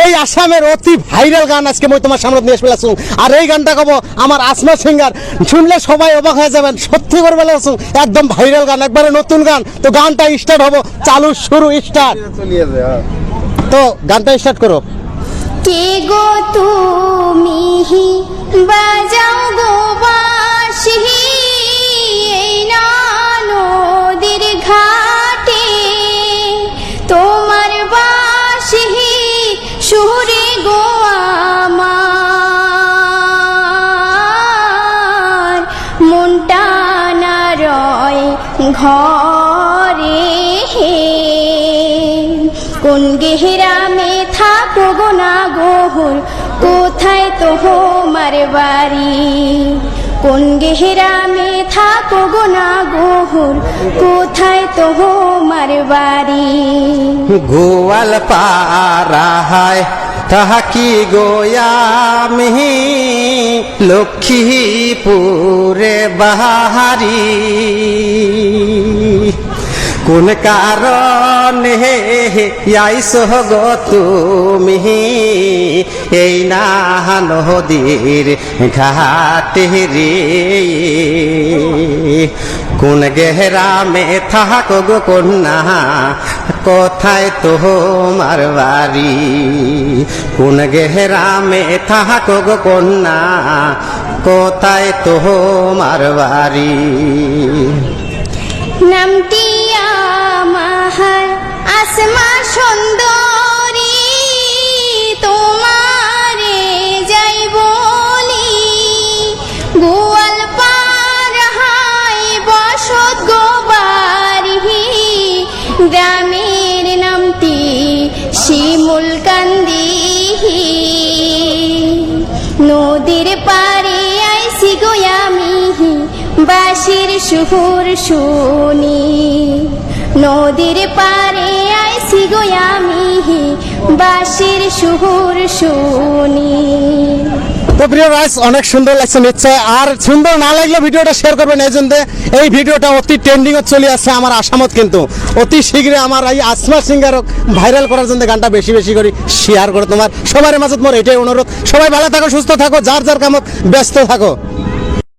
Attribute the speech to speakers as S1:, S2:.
S1: এই আসামের অতি ভাইরাল গান আজকে মই তোমার সামনে নিয়ে আসলাম। আর এই গানটা কব আমার আসমা সিঙ্গার, শুনলে সবাই অবাক হয়ে যাবেন। সত্যি করে বলেছো, একদম ভাইরাল গান, একবারে নতুন গান। তো গানটা স্টার্ট হবো, চালু শুরু স্টার্ট। তো গানটা স্টার্ট করো।
S2: কে গো তুমি বাজাও গো বাঁশি এই না নদীর ঘাটে, তোমার বাঁশি সুরে গো আমার মনটা না রয় ঘরে। কোন গেহরামে থাকো গো না গোহর, কোথায় তোমার বাড়ি? কোন গেহরামে থাকো গো না গোহর, কোথায় তোমার বাড়ি?
S3: গোয়াল পাড়ায় থাকি গোয়ামি লক্ষ্মীপুরে বাহারি। কোন কারণে আইসো গো তুমি এই না নদীর ঘাটে রে? কোন গেহরামে থাকো গো কন্যা, কোথায় তোমার বাড়ি? কোন গেহরামে থাকো গো কন্যা, কোথায় তোমার বাড়ি?
S2: নামটি আমার আসমা সুন্দরী, তোমারে যাই বলি গোয়াল পাড়ায় বসত গো বাড়ি। গ্রামের নামটি শিমুল কান্দি, নদীর পাড়ে আইসি গো আমি বাঁশির সুর শুনি। নদীর পাড়ে আইসি গো আমি বাঁশির সুর শুনি।
S1: তো প্রিয় রাইস, অনেক সুন্দর লাগছে নিশ্চয়। আর সুন্দর না লাগলে ভিডিওটা শেয়ার করবেন। এই জন্য এই ভিডিওটা অতি ট্রেন্ডিং এ চলে আসছে আমার আসামত, কিন্তু অতি শীঘ্রই আমার এই আসমা সিঙ্গারক ভাইরাল করার জন্য গানটা বেশি বেশি করে শেয়ার করো। তোমার সবার মাঝে মোর এটাই অনুরোধ। সবাই ভালো থাকো, সুস্থ থাকো, যার যার কামত ব্যস্ত থাকো।